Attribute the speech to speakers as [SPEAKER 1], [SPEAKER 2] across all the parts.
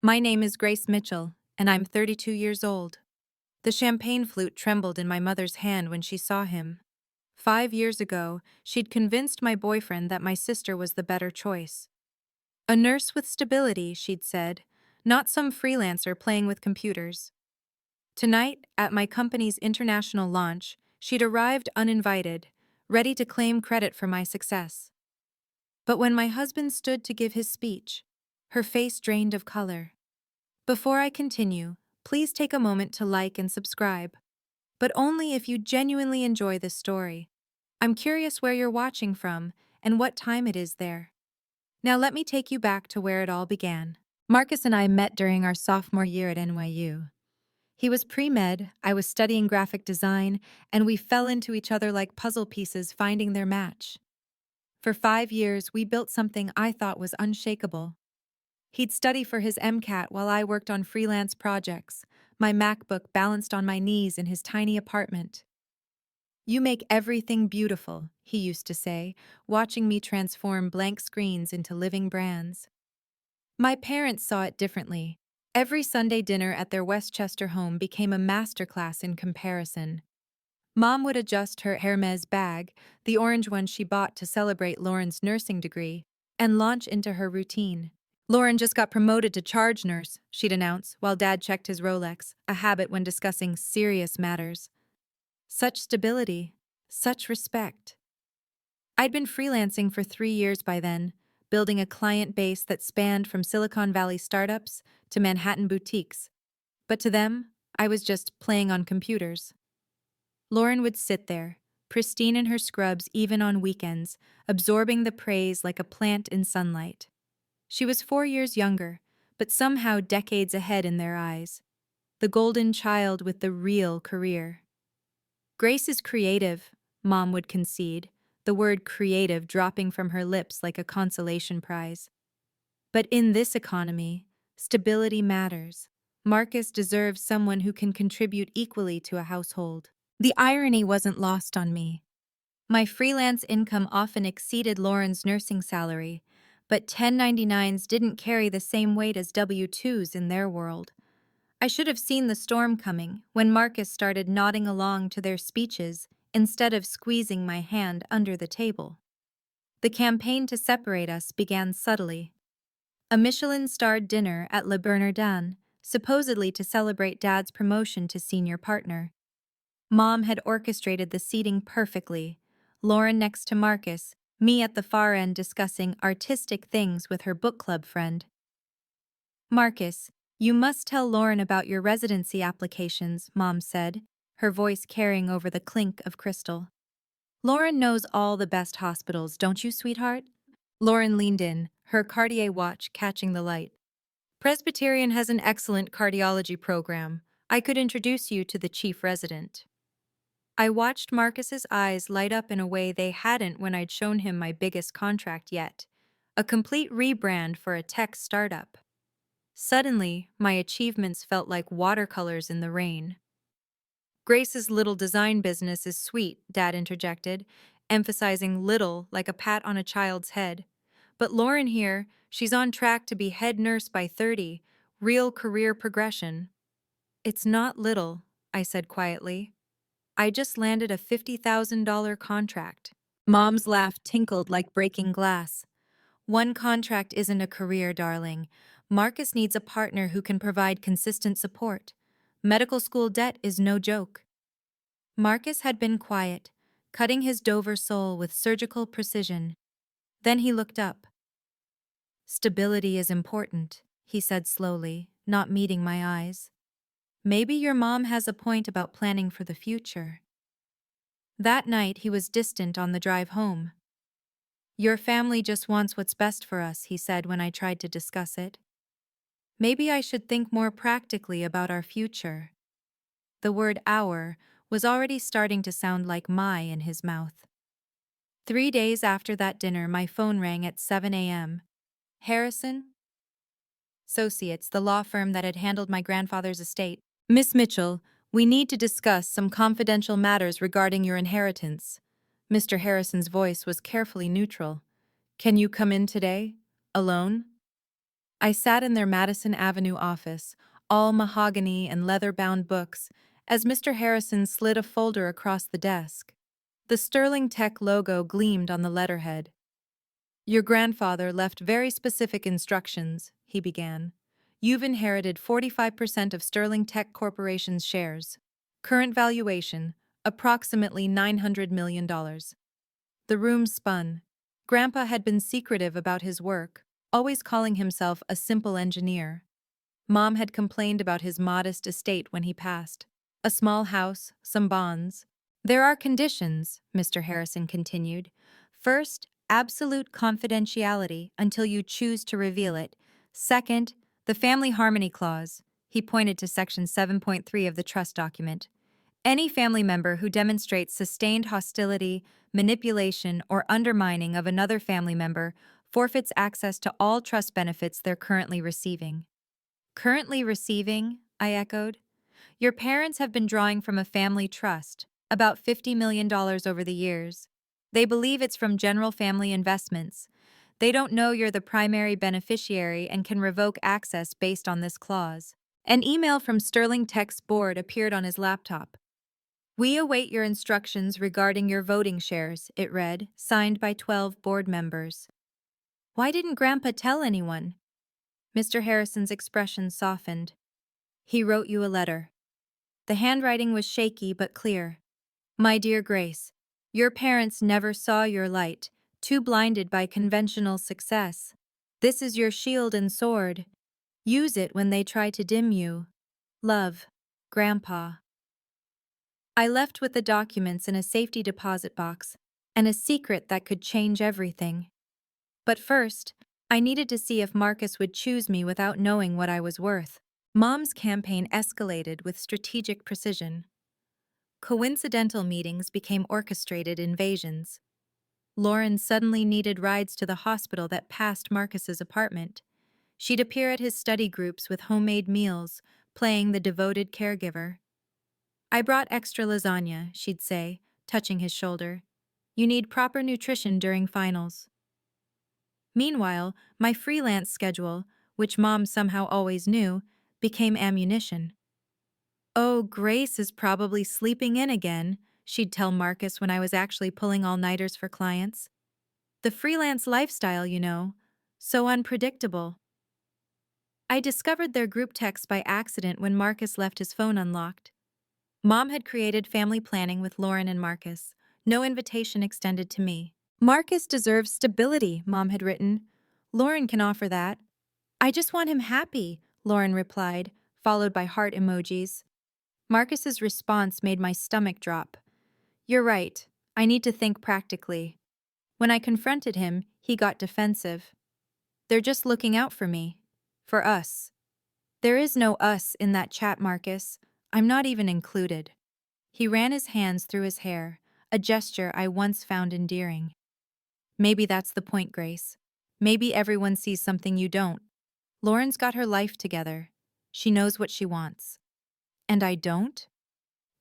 [SPEAKER 1] My name is Grace Mitchell, and I'm 32 years old. The champagne flute trembled in my mother's hand when she saw him. 5 years ago, she'd convinced my boyfriend that my sister was the better choice. A nurse with stability, she'd said, not some freelancer playing with computers. Tonight, at my company's international launch, she'd arrived uninvited, ready to claim credit for my success. But when my husband stood to give his speech, her face drained of color. Before I continue, please take a moment to like and subscribe, but only if you genuinely enjoy this story. I'm curious where you're watching from and what time it is there. Now let me take you back to where it all began. Marcus and I met during our sophomore year at NYU. He was pre-med, I was studying graphic design, and we fell into each other like puzzle pieces finding their match. For 5 years, we built something I thought was unshakable. He'd study for his MCAT while I worked on freelance projects, my MacBook balanced on my knees in his tiny apartment. "You make everything beautiful," he used to say, watching me transform blank screens into living brands. My parents saw it differently. Every Sunday dinner at their Westchester home became a masterclass in comparison. Mom would adjust her Hermes bag, the orange one she bought to celebrate Lauren's nursing degree, and launch into her routine. "Lauren just got promoted to charge nurse," she'd announce, while Dad checked his Rolex, a habit when discussing serious matters. Such stability, such respect. I'd been freelancing for 3 years by then, building a client base that spanned from Silicon Valley startups to Manhattan boutiques. But to them, I was just playing on computers. Lauren would sit there, pristine in her scrubs even on weekends, absorbing the praise like a plant in sunlight. She was 4 years younger, but somehow decades ahead in their eyes. The golden child with the real career. "Grace is creative," Mom would concede, the word creative dropping from her lips like a consolation prize. "But in this economy, stability matters. Marcus deserves someone who can contribute equally to a household." The irony wasn't lost on me. My freelance income often exceeded Lauren's nursing salary, but 1099s didn't carry the same weight as W-2s in their world. I should have seen the storm coming when Marcus started nodding along to their speeches instead of squeezing my hand under the table. The campaign to separate us began subtly. A Michelin-starred dinner at Le Bernardin, supposedly to celebrate Dad's promotion to senior partner. Mom had orchestrated the seating perfectly, Lauren next to Marcus, me at the far end discussing artistic things with her book club friend. "Marcus, you must tell Lauren about your residency applications," Mom said, her voice carrying over the clink of crystal. "Lauren knows all the best hospitals, don't you, sweetheart?" Lauren leaned in, her Cartier watch catching the light. "Presbyterian has an excellent cardiology program. I could introduce you to the chief resident." I watched Marcus's eyes light up in a way they hadn't when I'd shown him my biggest contract yet, a complete rebrand for a tech startup. Suddenly, my achievements felt like watercolors in the rain. "Grace's little design business is sweet," Dad interjected, emphasizing little like a pat on a child's head. "But Lauren here, she's on track to be head nurse by 30, real career progression." "It's not little," I said quietly. "I just landed a $50,000 contract." Mom's laugh tinkled like breaking glass. "One contract isn't a career, darling. Marcus needs a partner who can provide consistent support. Medical school debt is no joke." Marcus had been quiet, cutting his Dover sole with surgical precision. Then he looked up. "Stability is important," he said slowly, not meeting my eyes. "Maybe your mom has a point about planning for the future." That night he was distant on the drive home. "Your family just wants what's best for us," he said when I tried to discuss it. "Maybe I should think more practically about our future." The word "our" was already starting to sound like "my" in his mouth. 3 days after that dinner, my phone rang at 7 a.m. "Harrison Associates, the law firm that had handled my grandfather's estate. "Miss Mitchell, we need to discuss some confidential matters regarding your inheritance." Mr. Harrison's voice was carefully neutral. "Can you come in today? Alone?" I sat in their Madison Avenue office, all mahogany and leather-bound books, as Mr. Harrison slid a folder across the desk. The Sterling Tech logo gleamed on the letterhead. "Your grandfather left very specific instructions," he began. "You've inherited 45% of Sterling Tech Corporation's shares. Current valuation, approximately $900 million. The room spun. Grandpa had been secretive about his work, always calling himself a simple engineer. Mom had complained about his modest estate when he passed. A small house, some bonds. "There are conditions," Mr. Harrison continued. "First, absolute confidentiality until you choose to reveal it. Second, the family harmony clause." He pointed to Section 7.3 of the trust document. "Any family member who demonstrates sustained hostility, manipulation, or undermining of another family member forfeits access to all trust benefits they're currently receiving." "Currently receiving?" I echoed. "Your parents have been drawing from a family trust, about $50 million over the years. They believe it's from general family investments. They don't know you're the primary beneficiary and can revoke access based on this clause." An email from Sterling Tech's board appeared on his laptop. "We await your instructions regarding your voting shares," it read, signed by 12 board members. "Why didn't Grandpa tell anyone?" Mr. Harrison's expression softened. "He wrote you a letter." The handwriting was shaky but clear. "My dear Grace, your parents never saw your light, too blinded by conventional success. This is your shield and sword. Use it when they try to dim you. Love, Grandpa." I left with the documents in a safety deposit box and a secret that could change everything. But first, I needed to see if Marcus would choose me without knowing what I was worth. Mom's campaign escalated with strategic precision. Coincidental meetings became orchestrated invasions. Lauren suddenly needed rides to the hospital that passed Marcus's apartment. She'd appear at his study groups with homemade meals, playing the devoted caregiver. "I brought extra lasagna," she'd say, touching his shoulder. "You need proper nutrition during finals." Meanwhile, my freelance schedule, which Mom somehow always knew, became ammunition. "Oh, Grace is probably sleeping in again," she'd tell Marcus when I was actually pulling all-nighters for clients. "The freelance lifestyle, you know. So unpredictable." I discovered their group text by accident when Marcus left his phone unlocked. Mom had created family planning with Lauren and Marcus. No invitation extended to me. "Marcus deserves stability," Mom had written. "Lauren can offer that." "I just want him happy," Lauren replied, followed by heart emojis. Marcus's response made my stomach drop. "You're right. I need to think practically." When I confronted him, he got defensive. "They're just looking out for me. For us." "There is no us in that chat, Marcus. I'm not even included." He ran his hands through his hair, a gesture I once found endearing. "Maybe that's the point, Grace. Maybe everyone sees something you don't. Lauren's got her life together. She knows what she wants. And I don't?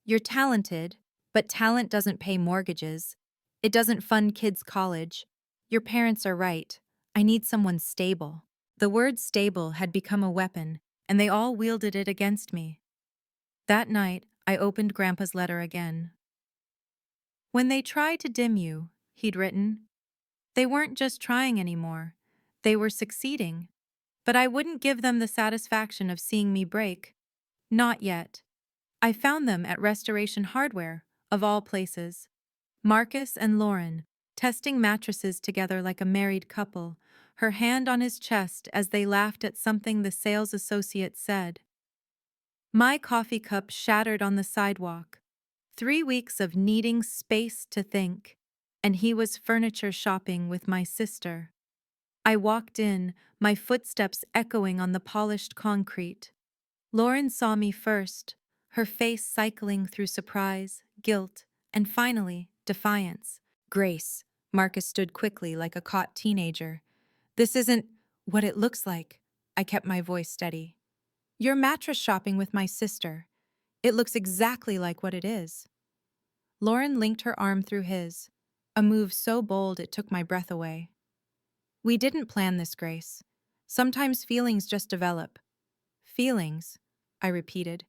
[SPEAKER 1] You're talented, but talent doesn't pay mortgages. It doesn't fund kids' college. Your parents are right. I need someone stable." The word stable had become a weapon, and they all wielded it against me. That night, I opened Grandpa's letter again. "When they try to dim you," he'd written, "they weren't just trying anymore. They were succeeding. But I wouldn't give them the satisfaction of seeing me break. Not yet. I found them at Restoration Hardware, of all places. Marcus and Lauren, testing mattresses together like a married couple, her hand on his chest as they laughed at something the sales associate said. My coffee cup shattered on the sidewalk. 3 weeks of needing space to think, and he was furniture shopping with my sister. I walked in, my footsteps echoing on the polished concrete. Lauren saw me first, her face cycling through surprise, guilt, and finally, defiance. "Grace," Marcus stood quickly like a caught teenager. "This isn't what it looks like." I kept my voice steady. "You're mattress shopping with my sister. It looks exactly like what it is." Lauren linked her arm through his, a move so bold it took my breath away. "We didn't plan this, Grace. Sometimes feelings just develop. Feelings, I repeated.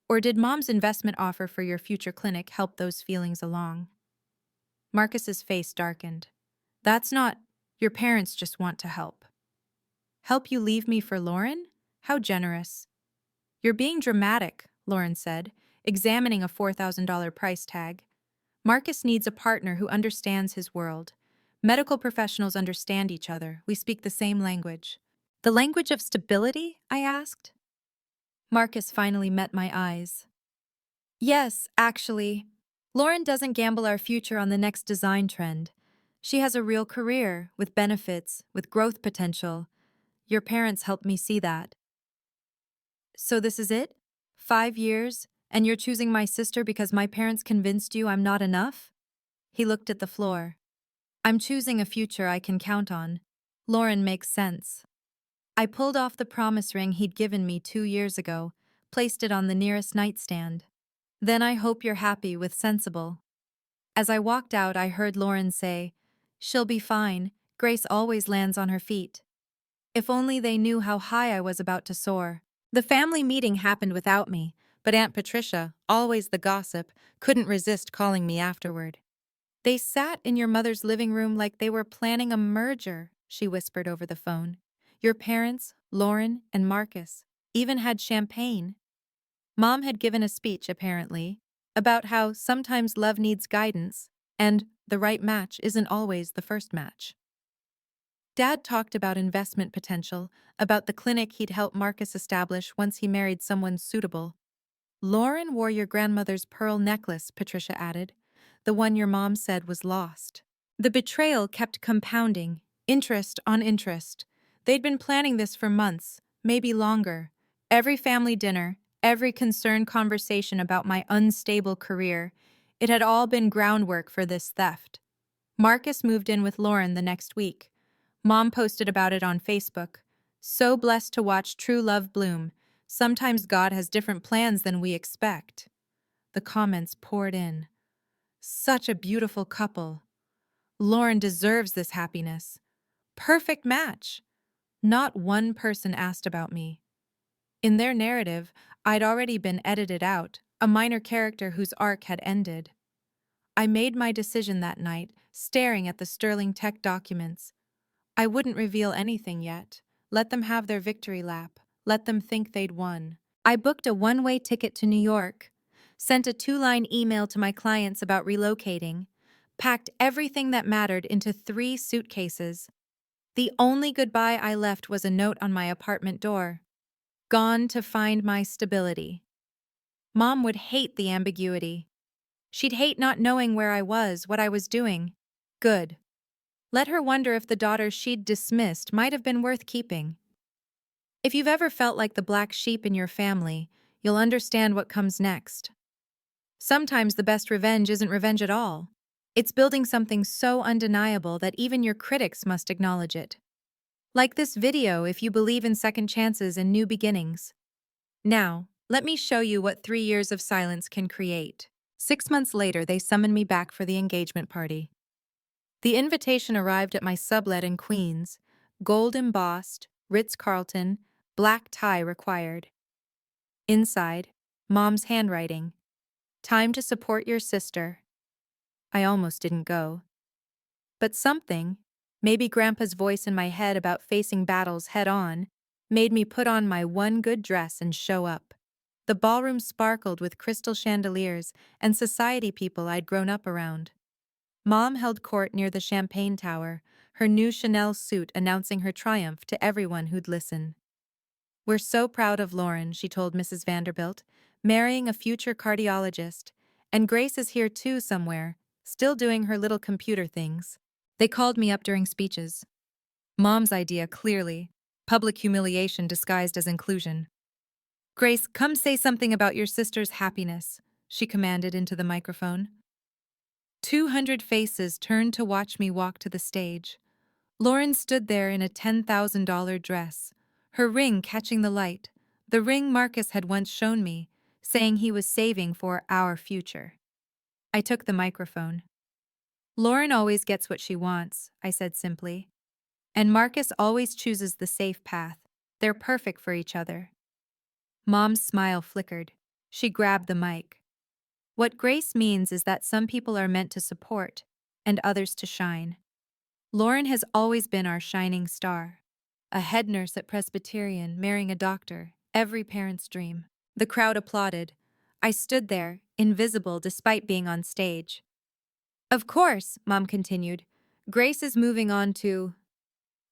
[SPEAKER 1] Or did Mom's investment offer for your future clinic help those feelings along? Marcus's face darkened. That's not, your parents just want to help. Help you leave me for Lauren? How generous. You're being dramatic, Lauren said, examining a $4,000 price tag. Marcus needs a partner who understands his world. Medical professionals understand each other. We speak the same language. The language of stability? I asked. Marcus finally met my eyes. Yes, actually. Lauren doesn't gamble our future on the next design trend. She has a real career, with benefits, with growth potential. Your parents helped me see that. So this is it? 5 years, and you're choosing my sister because my parents convinced you I'm not enough? He looked at the floor. I'm choosing a future I can count on. Lauren makes sense. I pulled off the promise ring he'd given me 2 years ago, placed it on the nearest nightstand. Then I hope you're happy with sensible. As I walked out, I heard Lauren say, "She'll be fine. Grace always lands on her feet." If only they knew how high I was about to soar. The family meeting happened without me, but Aunt Patricia, always the gossip, couldn't resist calling me afterward. They sat in your mother's living room like they were planning a merger, she whispered over the phone. Your parents, Lauren and Marcus, even had champagne. Mom had given a speech, apparently, about how sometimes love needs guidance, and the right match isn't always the first match. Dad talked about investment potential, about the clinic he'd help Marcus establish once he married someone suitable. Lauren wore your grandmother's pearl necklace, Patricia added, the one your mom said was lost. The betrayal kept compounding, interest on interest. They'd been planning this for months, maybe longer. Every family dinner, every concerned conversation about my unstable career, it had all been groundwork for this theft. Marcus moved in with Lauren the next week. Mom posted about it on Facebook. So blessed to watch true love bloom. Sometimes God has different plans than we expect. The comments poured in. Such a beautiful couple. Lauren deserves this happiness. Perfect match. Not one person asked about me. In their narrative, I'd already been edited out, a minor character whose arc had ended. I made my decision that night, staring at the Sterling Tech documents. I wouldn't reveal anything yet. Let them have their victory lap. Let them think they'd won. I booked a one-way ticket to New York, sent a 2-line email to my clients about relocating, packed everything that mattered into 3 suitcases. The only goodbye I left was a note on my apartment door. Gone to find my stability. Mom would hate the ambiguity. She'd hate not knowing where I was, what I was doing. Good. Let her wonder if the daughter she'd dismissed might have been worth keeping. If you've ever felt like the black sheep in your family, you'll understand what comes next. Sometimes the best revenge isn't revenge at all. It's building something so undeniable that even your critics must acknowledge it. Like this video if you believe in second chances and new beginnings. Now, let me show you what 3 years of silence can create. 6 months later, they summoned me back for the engagement party. The invitation arrived at my sublet in Queens, gold embossed, Ritz-Carlton, black tie required. Inside, Mom's handwriting. Time to support your sister. I almost didn't go. But something, maybe Grandpa's voice in my head about facing battles head-on, made me put on my one good dress and show up. The ballroom sparkled with crystal chandeliers and society people I'd grown up around. Mom held court near the Champagne Tower, her new Chanel suit announcing her triumph to everyone who'd listen. We're so proud of Lauren, she told Mrs. Vanderbilt, marrying a future cardiologist, and Grace is here too somewhere, still doing her little computer things. They called me up during speeches. Mom's idea, clearly. Public humiliation disguised as inclusion. Grace, come say something about your sister's happiness, she commanded into the microphone. 200 faces turned to watch me walk to the stage. Lauren stood there in a $10,000 dress, her ring catching the light, the ring Marcus had once shown me, saying he was saving for our future. I took the microphone. Lauren always gets what she wants, I said simply. And Marcus always chooses the safe path. They're perfect for each other. Mom's smile flickered. She grabbed the mic. What grace means is that some people are meant to support, and others to shine. Lauren has always been our shining star. A head nurse at Presbyterian marrying a doctor, every parent's dream. The crowd applauded. I stood there, invisible despite being on stage. Of course, Mom continued. Grace is moving on to…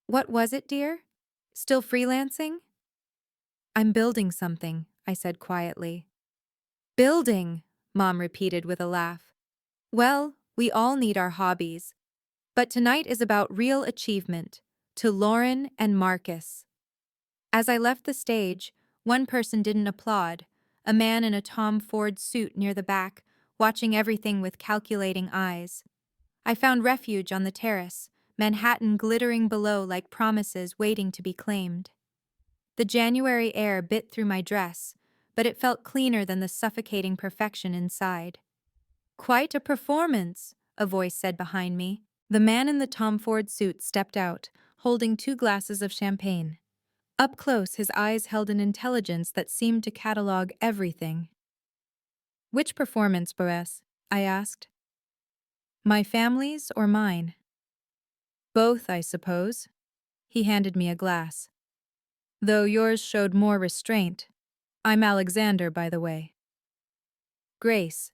[SPEAKER 1] What was it, dear? Still freelancing? I'm building something, I said quietly. Building, Mom repeated with a laugh. Well, we all need our hobbies. But tonight is about real achievement, to Lauren and Marcus. As I left the stage, one person didn't applaud, a man in a Tom Ford suit near the back, watching everything with calculating eyes. I found refuge on the terrace, Manhattan glittering below like promises waiting to be claimed. The January air bit through my dress, but it felt cleaner than the suffocating perfection inside. Quite a performance, a voice said behind me. The man in the Tom Ford suit stepped out, holding 2 glasses of champagne. Up close, his eyes held an intelligence that seemed to catalog everything. Which performance, Boaz? I asked. My family's or mine? Both, I suppose. He handed me a glass. Though yours showed more restraint. I'm Alexander, by the way. Grace,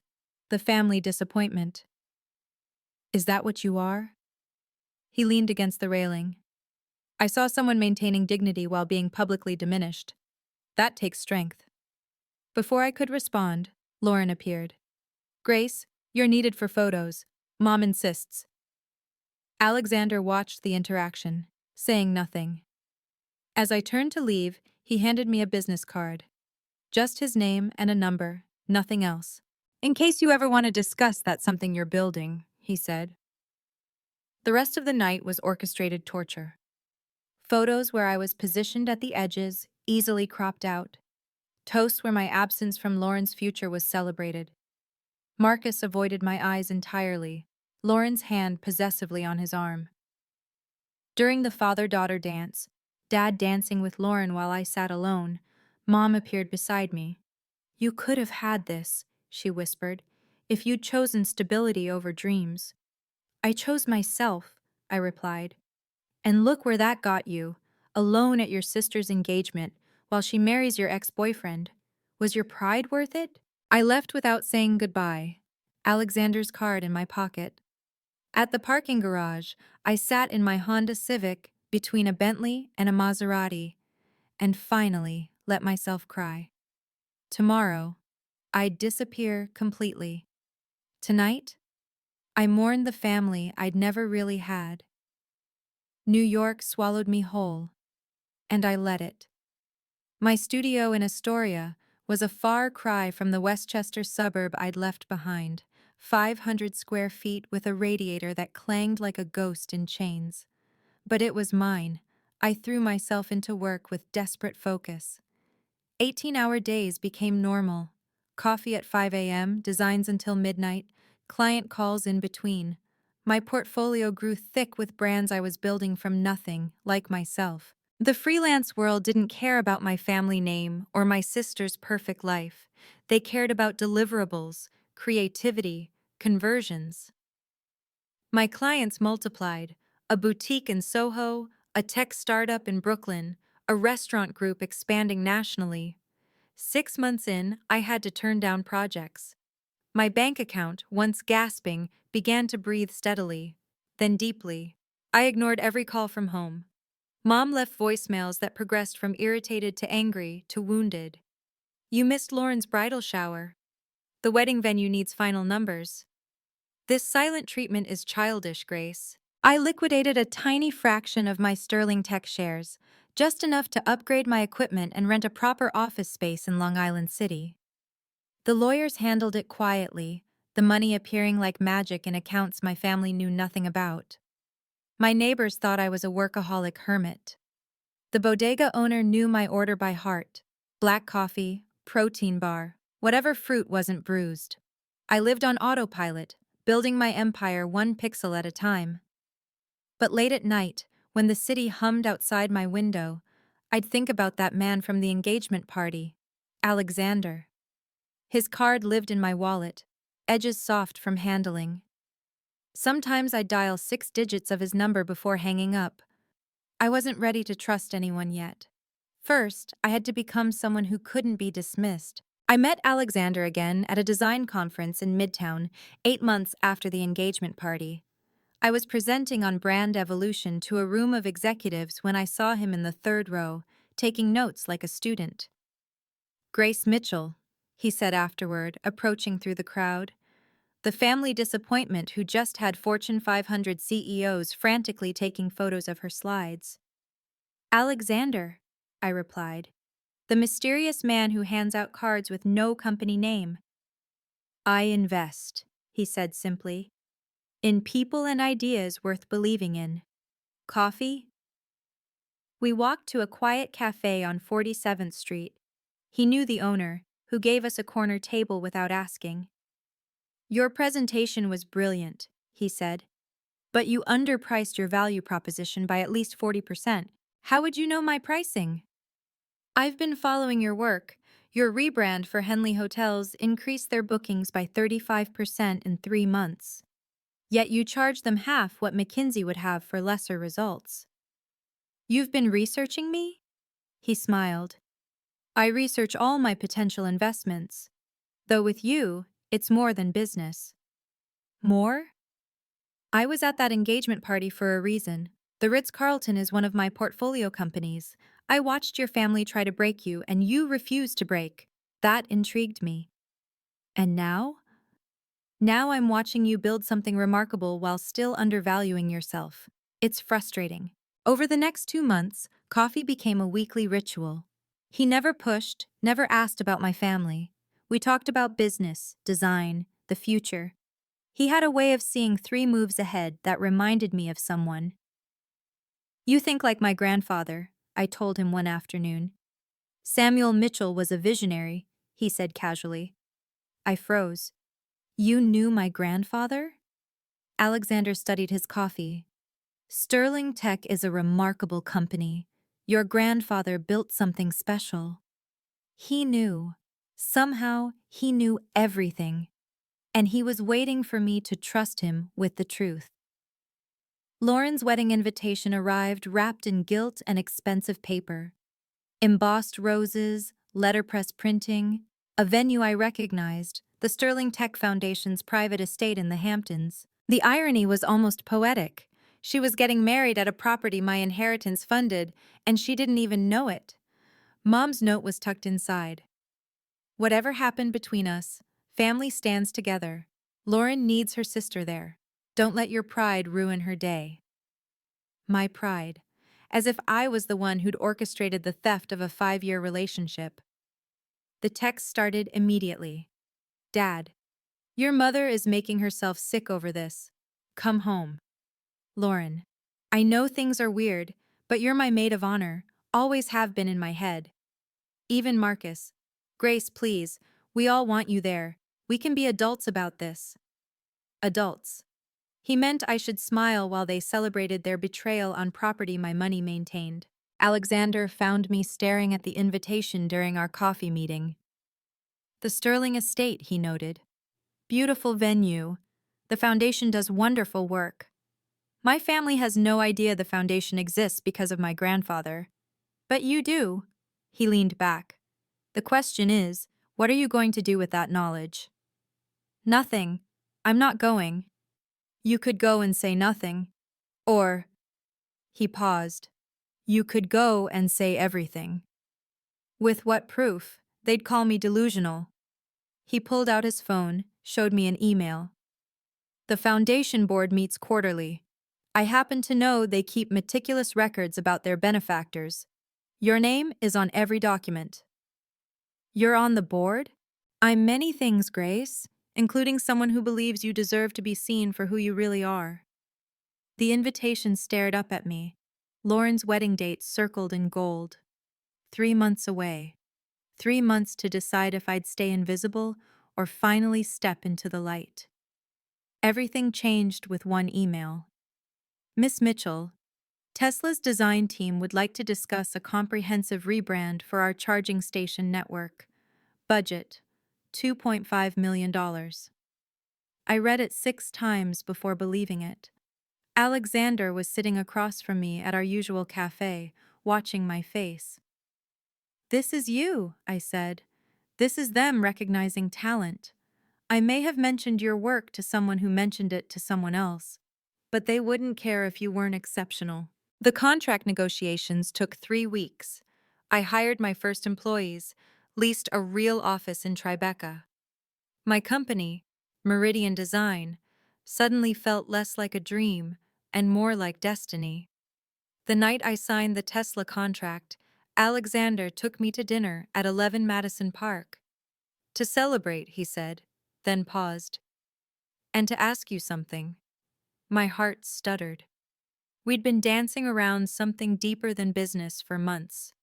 [SPEAKER 1] the family disappointment. Is that what you are? He leaned against the railing. I saw someone maintaining dignity while being publicly diminished. That takes strength. Before I could respond, Lauren appeared. Grace, you're needed for photos. Mom insists. Alexander watched the interaction, saying nothing. As I turned to leave, he handed me a business card. Just his name and a number, nothing else. In case you ever want to discuss that something you're building, he said. The rest of the night was orchestrated torture. Photos where I was positioned at the edges, easily cropped out. Toasts where my absence from Lauren's future was celebrated. Marcus avoided my eyes entirely, Lauren's hand possessively on his arm. During the father-daughter dance, Dad dancing with Lauren while I sat alone, Mom appeared beside me. You could have had this, she whispered, if you'd chosen stability over dreams. I chose myself, I replied. And look where that got you, alone at your sister's engagement while she marries your ex-boyfriend. Was your pride worth it? I left without saying goodbye, Alexander's card in my pocket. At the parking garage, I sat in my Honda Civic between a Bentley and a Maserati, and finally let myself cry. Tomorrow, I'd disappear completely. Tonight, I mourned the family I'd never really had. New York swallowed me whole, and I let it. My studio in Astoria was a far cry from the Westchester suburb I'd left behind, 500 square feet with a radiator that clanged like a ghost in chains. But it was mine. I threw myself into work with desperate focus. 18-hour days became normal. Coffee at 5 a.m., designs until midnight, client calls in between. My portfolio grew thick with brands I was building from nothing, like myself. The freelance world didn't care about my family name or my sister's perfect life. They cared about deliverables, creativity, conversions. My clients multiplied. A boutique in Soho, a tech startup in Brooklyn, a restaurant group expanding nationally. 6 months in, I had to turn down projects. My bank account, once gasping, began to breathe steadily, then deeply. I ignored every call from home. Mom left voicemails that progressed from irritated to angry to wounded. You missed Lauren's bridal shower. The wedding venue needs final numbers. This silent treatment is childish, Grace. I liquidated a tiny fraction of my Sterling Tech shares, just enough to upgrade my equipment and rent a proper office space in Long Island City. The lawyers handled it quietly, the money appearing like magic in accounts my family knew nothing about. My neighbors thought I was a workaholic hermit. The bodega owner knew my order by heart: black coffee, protein bar, whatever fruit wasn't bruised. I lived on autopilot, building my empire 1 pixel at a time. But late at night, When the city hummed outside my window, I'd think about that man from the engagement party, Alexander. His card lived in my wallet, edges soft from handling. Sometimes I'd dial 6 digits of his number before hanging up. I wasn't ready to trust anyone yet. First, I had to become someone who couldn't be dismissed. I met Alexander again at a design conference in Midtown, 8 months after the engagement party. I was presenting on brand evolution to a room of executives when I saw him in the third row, taking notes like a student. "Grace Mitchell," he said afterward, approaching through the crowd. The family disappointment who just had Fortune 500 CEOs frantically taking photos of her slides. "Alexander," I replied. "The mysterious man who hands out cards with no company name." "I invest," he said simply, "in people and ideas worth believing in. Coffee?" We walked to a quiet cafe on 47th Street. He knew the owner, who gave us a corner table without asking. "Your presentation was brilliant," he said, "but you underpriced your value proposition by at least 40%. How would you know my pricing?" "I've been following your work. Your rebrand for Henley Hotels increased their bookings by 35% in 3 months. Yet you charge them half what McKinsey would have for lesser results. You've been researching me?" He smiled. "I research all my potential investments. Though with you, it's more than business." "More?" "I was at that engagement party for a reason. The Ritz-Carlton is one of my portfolio companies. I watched your family try to break you, and you refused to break. That intrigued me. And now? Now I'm watching you build something remarkable while still undervaluing yourself. It's frustrating." Over the next 2 months, coffee became a weekly ritual. He never pushed, never asked about my family. We talked about business, design, the future. He had a way of seeing 3 moves ahead that reminded me of someone. "You think like my grandfather," I told him one afternoon. "Samuel Mitchell was a visionary," he said casually. I froze. "You knew my grandfather?" Alexander studied his coffee. "Sterling Tech is a remarkable company. Your grandfather built something special. He knew. Somehow, he knew everything. And he was waiting for me to trust him with the truth." Lauren's wedding invitation arrived wrapped in gilt and expensive paper. Embossed roses, letterpress printing, a venue I recognized, the Sterling Tech Foundation's private estate in the Hamptons. The irony was almost poetic. She was getting married at a property my inheritance funded, and she didn't even know it. Mom's note was tucked inside. "Whatever happened between us, family stands together. Lauren needs her sister there. Don't let your pride ruin her day." My pride. As if I was the one who'd orchestrated the theft of a 5-year relationship. The text started immediately. "Dad, your mother is making herself sick over this. Come home." Lauren, "I know things are weird, but you're my maid of honor, always have been in my head." Even Marcus, "Grace, please, we all want you there. We can be adults about this." Adults. He meant I should smile while they celebrated their betrayal on property my money maintained. Alexander found me staring at the invitation during our coffee meeting. "The Sterling Estate," he noted. "Beautiful venue. The foundation does wonderful work. My family has no idea the foundation exists because of my grandfather. But you do." He leaned back. "The question is, what are you going to do with that knowledge?" "Nothing. I'm not going." "You could go and say nothing. Or," he paused, "you could go and say everything." "With what proof? They'd call me delusional." He pulled out his phone, showed me an email. "The foundation board meets quarterly. I happen to know they keep meticulous records about their benefactors. Your name is on every document." "You're on the board?" "I'm many things, Grace, including someone who believes you deserve to be seen for who you really are." The invitation stared up at me. Lauren's wedding date circled in gold. 3 months away. 3 months to decide if I'd stay invisible or finally step into the light. Everything changed with one email. "Miss Mitchell, Tesla's design team would like to discuss a comprehensive rebrand for our charging station network. Budget $2.5 million. I read it 6 times before believing it. Alexander was sitting across from me at our usual cafe, watching my face. "This is you," I said. "This is them recognizing talent. I may have mentioned your work to someone who mentioned it to someone else, but they wouldn't care if you weren't exceptional." The contract negotiations took 3 weeks. I hired my first employees, leased a real office in Tribeca. My company, Meridian Design, suddenly felt less like a dream and more like destiny. The night I signed the Tesla contract, Alexander took me to dinner at 11 Madison Park. "To celebrate," he said, then paused. "And to ask you something." My heart stuttered. We'd been dancing around something deeper than business for months.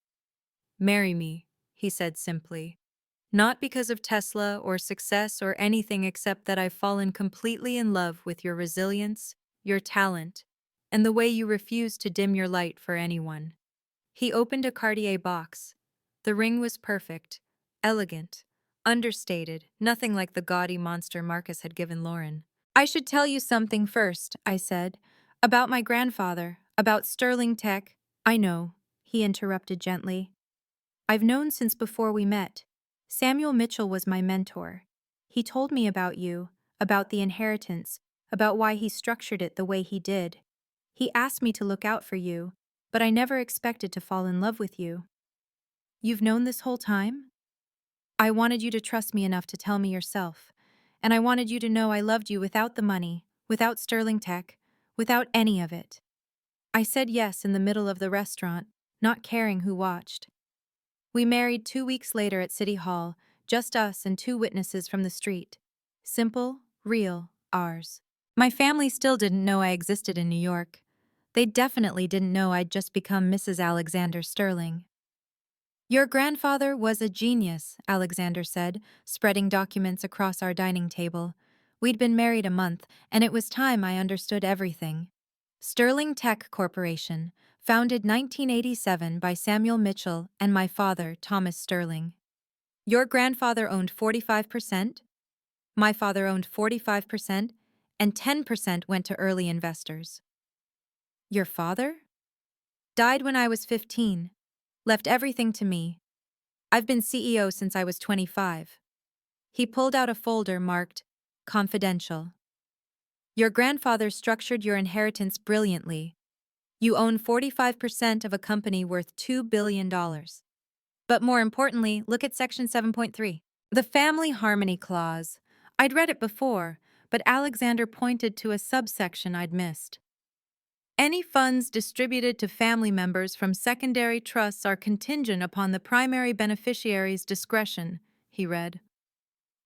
[SPEAKER 1] "Marry me," he said simply. "Not because of Tesla or success or anything except that I've fallen completely in love with your resilience, your talent, and the way you refuse to dim your light for anyone." He opened a Cartier box. The ring was perfect, elegant, understated, nothing like the gaudy monster Marcus had given Lauren. "I should tell you something first," I said. "About my grandfather, about Sterling Tech." "I know," he interrupted gently. "I've known since before we met. Samuel Mitchell was my mentor. He told me about you, about the inheritance, about why he structured it the way he did. He asked me to look out for you, but I never expected to fall in love with you." "You've known this whole time?" "I wanted you to trust me enough to tell me yourself. And I wanted you to know I loved you without the money, without Sterling Tech, without any of it." I said yes in the middle of the restaurant, not caring who watched. We married 2 weeks later at City Hall, just us and 2 witnesses from the street. Simple, real, ours. My family still didn't know I existed in New York. They definitely didn't know I'd just become Mrs. Alexander Sterling. "Your grandfather was a genius," Alexander said, spreading documents across our dining table. We'd been married a month, and it was time I understood everything. Sterling Tech Corporation, founded 1987 by Samuel Mitchell and my father, Thomas Sterling. Your grandfather owned 45%, my father owned 45%, and 10% went to early investors. Your father? Died when I was 15. Left everything to me. I've been CEO since I was 25. He pulled out a folder marked Confidential. Your grandfather structured your inheritance brilliantly. You own 45% of a company worth $2 billion. But more importantly, look at Section 7.3. The Family Harmony Clause. I'd read it before, but Alexander pointed to a subsection I'd missed. "Any funds distributed to family members from secondary trusts are contingent upon the primary beneficiary's discretion," he read.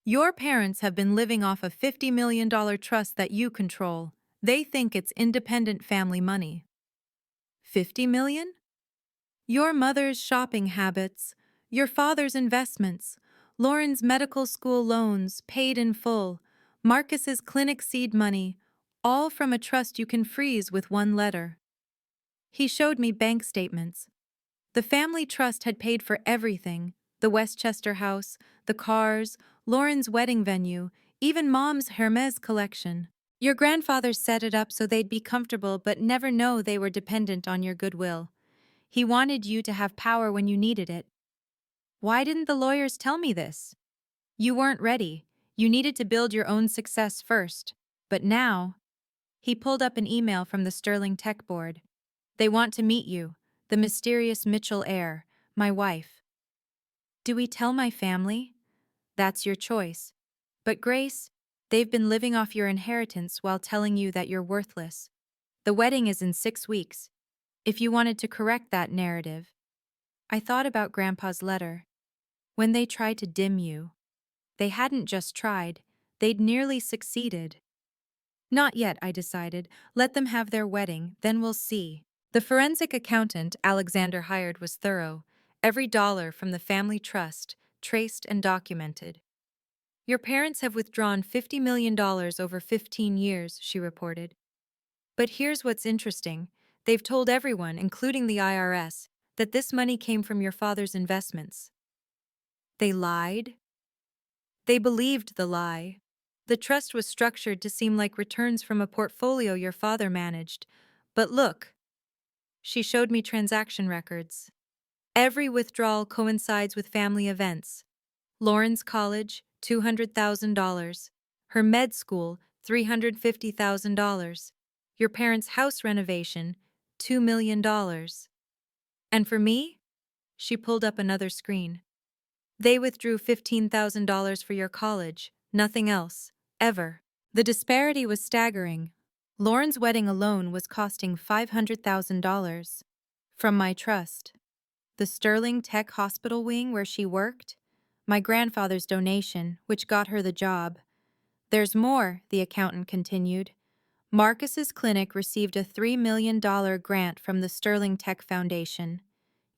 [SPEAKER 1] "Your parents have been living off a $50 million trust that you control. They think it's independent family money." 50 million? Your mother's shopping habits, your father's investments, Lauren's medical school loans paid in full, Marcus's clinic seed money, all from a trust you can freeze with one letter. He showed me bank statements. The family trust had paid for everything: the Westchester house, the cars, Lauren's wedding venue, even Mom's Hermes collection. Your grandfather set it up so they'd be comfortable but never know they were dependent on your goodwill. He wanted you to have power when you needed it. Why didn't the lawyers tell me this? You weren't ready. You needed to build your own success first. But now, he pulled up an email from the Sterling Tech Board. They want to meet you, the mysterious Mitchell heir, my wife. Do we tell my family? That's your choice. But Grace, they've been living off your inheritance while telling you that you're worthless. The wedding is in 6 weeks. If you wanted to correct that narrative. I thought about Grandpa's letter. When they tried to dim you, they hadn't just tried, they'd nearly succeeded. Not yet, I decided. Let them have their wedding, then we'll see. The forensic accountant Alexander hired was thorough. Every dollar from the family trust, traced and documented. Your parents have withdrawn $50 million over 15 years, she reported. But here's what's interesting. They've told everyone, including the IRS, that this money came from your father's investments. They lied. They believed the lie. The trust was structured to seem like returns from a portfolio your father managed. But look, she showed me transaction records. Every withdrawal coincides with family events. Lauren's college, $200,000. Her med school, $350,000. Your parents' house renovation, $2 million. And for me? She pulled up another screen. They withdrew $15,000 for your college, nothing else, ever. The disparity was staggering. Lauren's wedding alone was costing $500,000. From my trust. The Sterling Tech Hospital wing where she worked, my grandfather's donation, which got her the job. There's more, the accountant continued. Marcus's clinic received a $3 million grant from the Sterling Tech Foundation.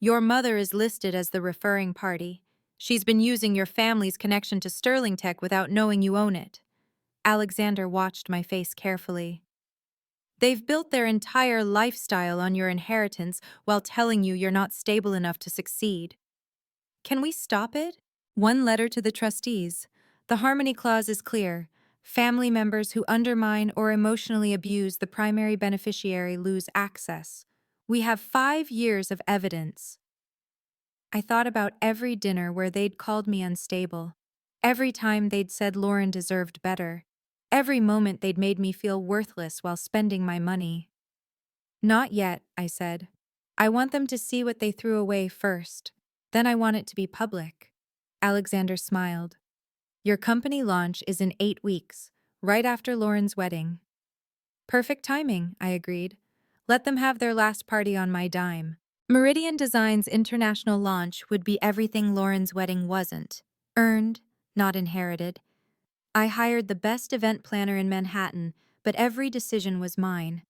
[SPEAKER 1] Your mother is listed as the referring party. She's been using your family's connection to Sterling Tech without knowing you own it. Alexander watched my face carefully. They've built their entire lifestyle on your inheritance while telling you you're not stable enough to succeed. Can we stop it? One letter to the trustees. The harmony clause is clear. Family members who undermine or emotionally abuse the primary beneficiary lose access. We have 5 years of evidence. I thought about every dinner where they'd called me unstable. Every time they'd said Lauren deserved better. Every moment they'd made me feel worthless while spending my money. Not yet, I said. I want them to see what they threw away first. Then I want it to be public. Alexander smiled. Your company launch is in 8 weeks, right after Lauren's wedding. Perfect timing, I agreed. Let them have their last party on my dime. Meridian Design's international launch would be everything Lauren's wedding wasn't. Earned, not inherited. I hired the best event planner in Manhattan, but every decision was mine.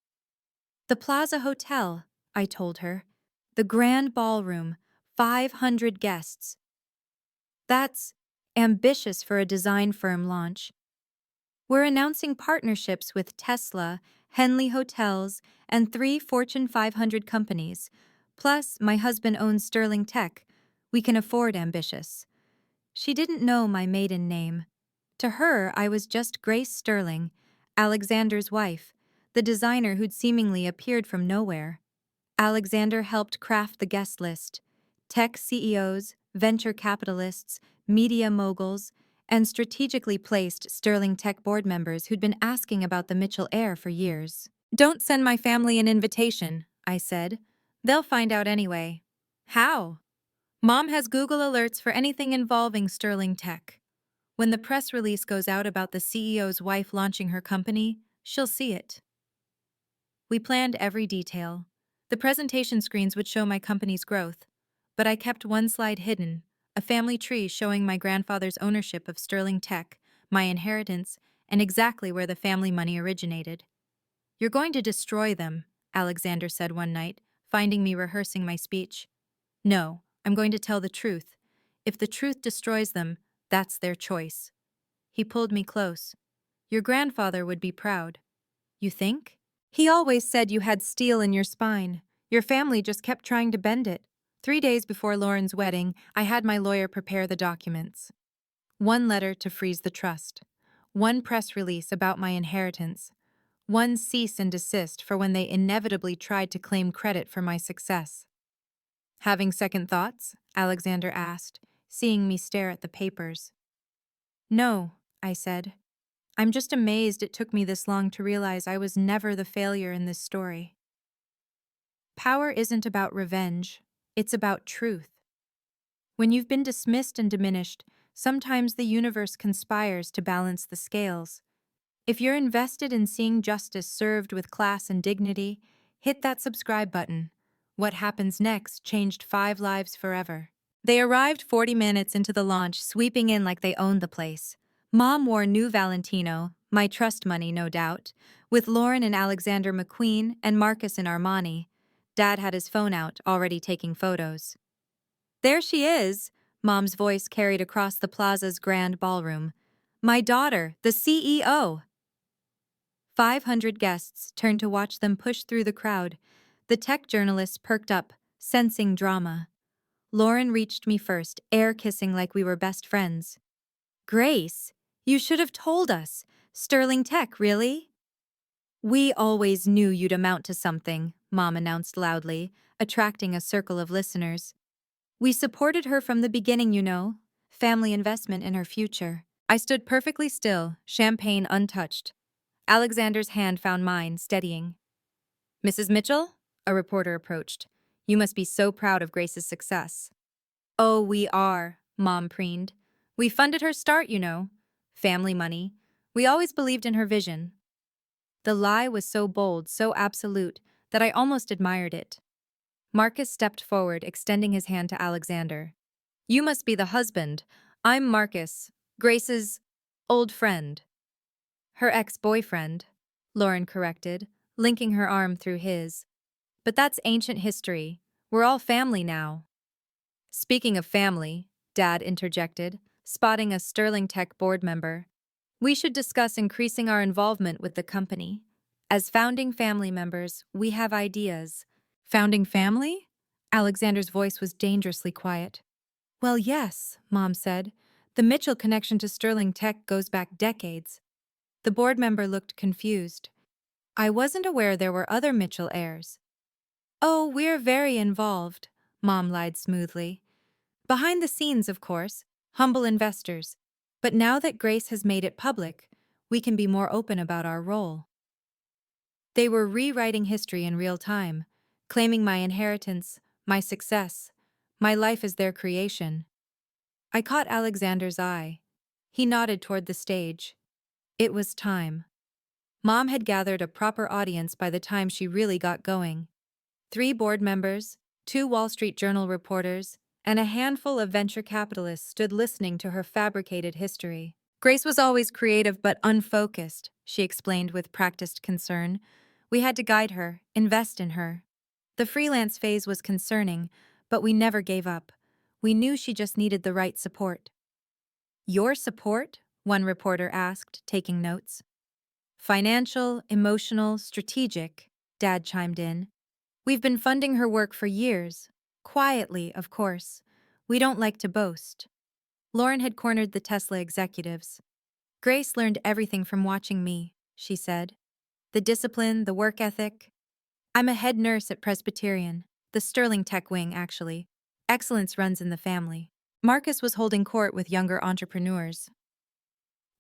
[SPEAKER 1] The Plaza Hotel, I told her. The grand ballroom, 500 guests. That's ambitious for a design firm launch. We're announcing partnerships with Tesla, Henley Hotels, and 3 Fortune 500 companies. Plus, my husband owns Sterling Tech. We can afford ambitious. She didn't know my maiden name. To her, I was just Grace Sterling, Alexander's wife, the designer who'd seemingly appeared from nowhere. Alexander helped craft the guest list. Tech CEOs, venture capitalists, media moguls, and strategically placed Sterling Tech board members who'd been asking about the Mitchell heir for years. Don't send my family an invitation, I said. They'll find out anyway. How? Mom has Google alerts for anything involving Sterling Tech. When the press release goes out about the CEO's wife launching her company, she'll see it. We planned every detail. The presentation screens would show my company's growth, but I kept one slide hidden, a family tree showing my grandfather's ownership of Sterling Tech, my inheritance, and exactly where the family money originated. You're going to destroy them, Alexander said one night, finding me rehearsing my speech. No, I'm going to tell the truth. If the truth destroys them, that's their choice. He pulled me close. Your grandfather would be proud. You think? He always said you had steel in your spine. Your family just kept trying to bend it. 3 days before Lauren's wedding, I had my lawyer prepare the documents. One letter to freeze the trust. One press release about my inheritance. One cease and desist for when they inevitably tried to claim credit for my success. Having second thoughts? Alexander asked, seeing me stare at the papers. No, I said. I'm just amazed it took me this long to realize I was never the failure in this story. Power isn't about revenge, it's about truth. When you've been dismissed and diminished, sometimes the universe conspires to balance the scales. If you're invested in seeing justice served with class and dignity, hit that subscribe button. What happens next changed 5 lives forever. They arrived 40 minutes into the launch, sweeping in like they owned the place. Mom wore new Valentino, my trust money, no doubt, with Lauren and Alexander McQueen and Marcus in Armani. Dad had his phone out, already taking photos. There she is, Mom's voice carried across the plaza's grand ballroom. My daughter, the CEO. 500 guests turned to watch them push through the crowd. The tech journalist perked up, sensing drama. Lauren reached me first, air kissing like we were best friends. Grace, you should have told us. Sterling Tech, really? We always knew you'd amount to something, Mom announced loudly, attracting a circle of listeners. We supported her from the beginning, you know. Family investment in her future. I stood perfectly still, champagne untouched. Alexander's hand found mine, steadying. Mrs. Mitchell? A reporter approached. You must be so proud of Grace's success. Oh, we are, Mom preened. We funded her start, you know. Family money. We always believed in her vision. The lie was so bold, so absolute, that I almost admired it. Marcus stepped forward, extending his hand to Alexander. You must be the husband. I'm Marcus, Grace's old friend. Her ex-boyfriend, Lauren corrected, linking her arm through his. But that's ancient history. We're all family now. Speaking of family, Dad interjected, spotting a Sterling Tech board member. We should discuss increasing our involvement with the company. As founding family members, we have ideas. Founding family? Alexander's voice was dangerously quiet. Well, yes, Mom said. The Mitchell connection to Sterling Tech goes back decades. The board member looked confused. I wasn't aware there were other Mitchell heirs. Oh, we're very involved, Mom lied smoothly. Behind the scenes, of course, humble investors. But now that Grace has made it public, we can be more open about our role. They were rewriting history in real time, claiming my inheritance, my success, my life as their creation. I caught Alexander's eye. He nodded toward the stage. It was time. Mom had gathered a proper audience by the time she really got going. 3 board members, 2 Wall Street Journal reporters, and a handful of venture capitalists stood listening to her fabricated history. Grace was always creative but unfocused, she explained with practiced concern. We had to guide her, invest in her. The freelance phase was concerning, but we never gave up. We knew she just needed the right support. Your support? One reporter asked, taking notes. Financial, emotional, strategic, Dad chimed in. We've been funding her work for years. Quietly, of course. We don't like to boast. Lauren had cornered the Tesla executives. Grace learned everything from watching me, she said. The discipline, the work ethic. I'm a head nurse at Presbyterian, the Sterling Tech wing, actually. Excellence runs in the family. Marcus was holding court with younger entrepreneurs.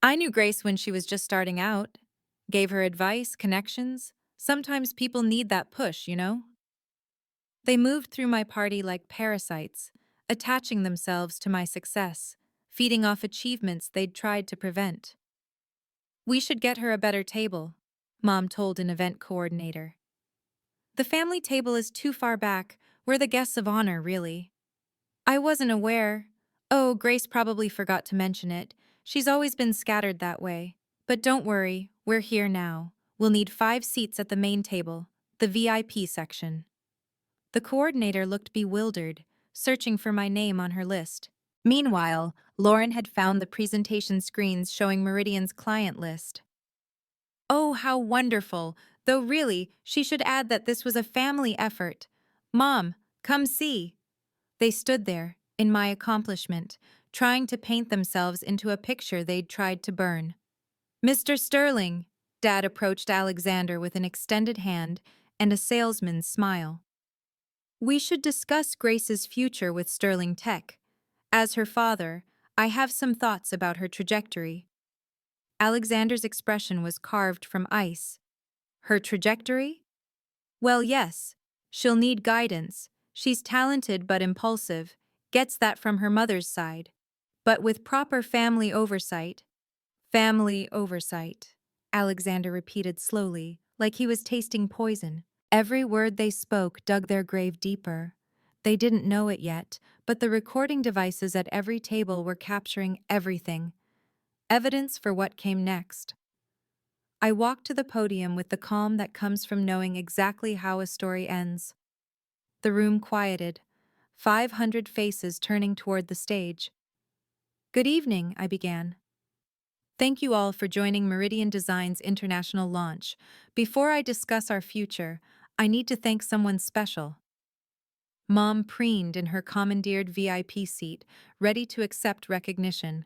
[SPEAKER 1] I knew Grace when she was just starting out. Gave her advice, connections. Sometimes people need that push, you know? They moved through my party like parasites, attaching themselves to my success, feeding off achievements they'd tried to prevent. We should get her a better table, Mom told an event coordinator. The family table is too far back. We're the guests of honor, really. I wasn't aware. Oh, Grace probably forgot to mention it. She's always been scattered that way. But don't worry, we're here now. We'll need 5 seats at the main table, the VIP section. The coordinator looked bewildered, searching for my name on her list. Meanwhile, Lauren had found the presentation screens showing Meridian's client list. Oh, how wonderful! Though really, she should add that this was a family effort. Mom, come see. They stood there, in my accomplishment, trying to paint themselves into a picture they'd tried to burn. Mr. Sterling, Dad approached Alexander with an extended hand and a salesman's smile. We should discuss Grace's future with Sterling Tech. As her father, I have some thoughts about her trajectory. Alexander's expression was carved from ice. Her trajectory? Well, yes. She'll need guidance. She's talented but impulsive, gets that from her mother's side. But with proper family oversight. Family oversight, Alexander repeated slowly, like he was tasting poison. Every word they spoke dug their grave deeper. They didn't know it yet, but the recording devices at every table were capturing everything. Evidence for what came next. I walked to the podium with the calm that comes from knowing exactly how a story ends. The room quieted, 500 faces turning toward the stage. Good evening, I began. Thank you all for joining Meridian Design's international launch. Before I discuss our future, I need to thank someone special. Mom preened in her commandeered VIP seat, ready to accept recognition.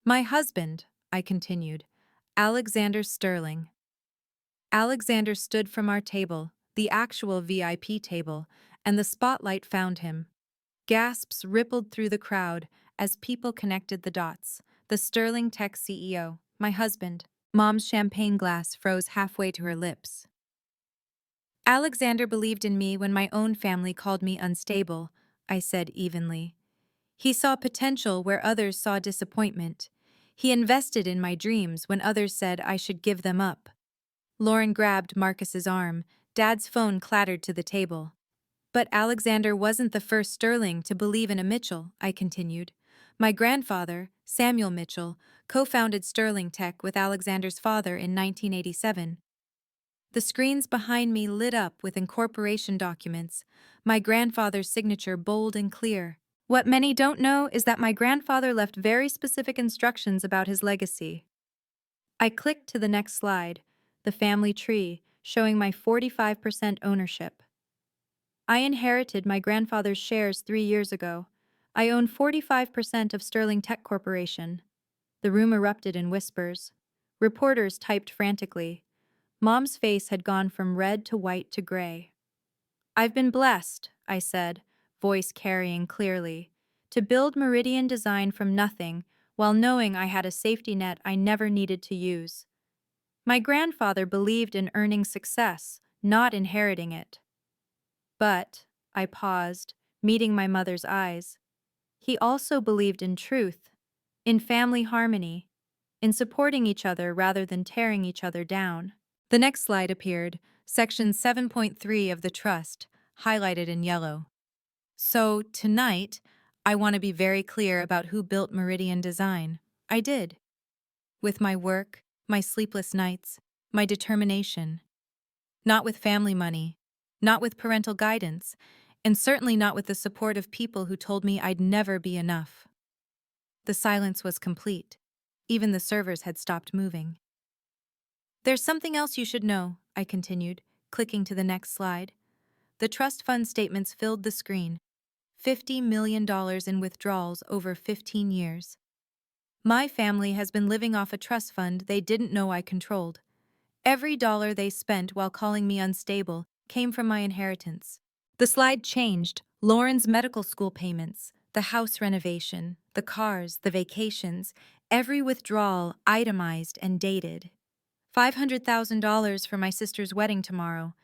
[SPEAKER 1] My husband, I continued. Alexander Sterling. Alexander stood from our table, the actual VIP table, and the spotlight found him. Gasps rippled through the crowd as people connected the dots. The Sterling Tech CEO, my husband. Mom's champagne glass froze halfway to her lips. Alexander believed in me when my own family called me unstable, I said evenly. He saw potential where others saw disappointment. He invested in my dreams when others said I should give them up. Lauren grabbed Marcus's arm. Dad's phone clattered to the table. But Alexander wasn't the first Sterling to believe in a Mitchell, I continued. My grandfather, Samuel Mitchell, co-founded Sterling Tech with Alexander's father in 1987. The screens behind me lit up with incorporation documents, my grandfather's signature bold and clear. What many don't know is that my grandfather left very specific instructions about his legacy. I clicked to the next slide, the family tree, showing my 45% ownership. I inherited my grandfather's shares 3 years ago. I own 45% of Sterling Tech Corporation. The room erupted in whispers. Reporters typed frantically. Mom's face had gone from red to white to gray. I've been blessed, I said, voice carrying clearly, to build Meridian Design from nothing while knowing I had a safety net I never needed to use. My grandfather believed in earning success, not inheriting it. But, I paused, meeting my mother's eyes. He also believed in truth, in family harmony, in supporting each other rather than tearing each other down. The next slide appeared, section 7.3 of the trust, highlighted in yellow. So, tonight, I want to be very clear about who built Meridian Design. I did. With my work, my sleepless nights, my determination. Not with family money, not with parental guidance, and certainly not with the support of people who told me I'd never be enough. The silence was complete. Even the servers had stopped moving. There's something else you should know, I continued, clicking to the next slide. The trust fund statements filled the screen. $50 million in withdrawals over 15 years. My family has been living off a trust fund they didn't know I controlled. Every dollar they spent while calling me unstable came from my inheritance. The slide changed. Lauren's medical school payments, the house renovation, the cars, the vacations, every withdrawal itemized and dated. $500,000 for my sister's wedding tomorrow,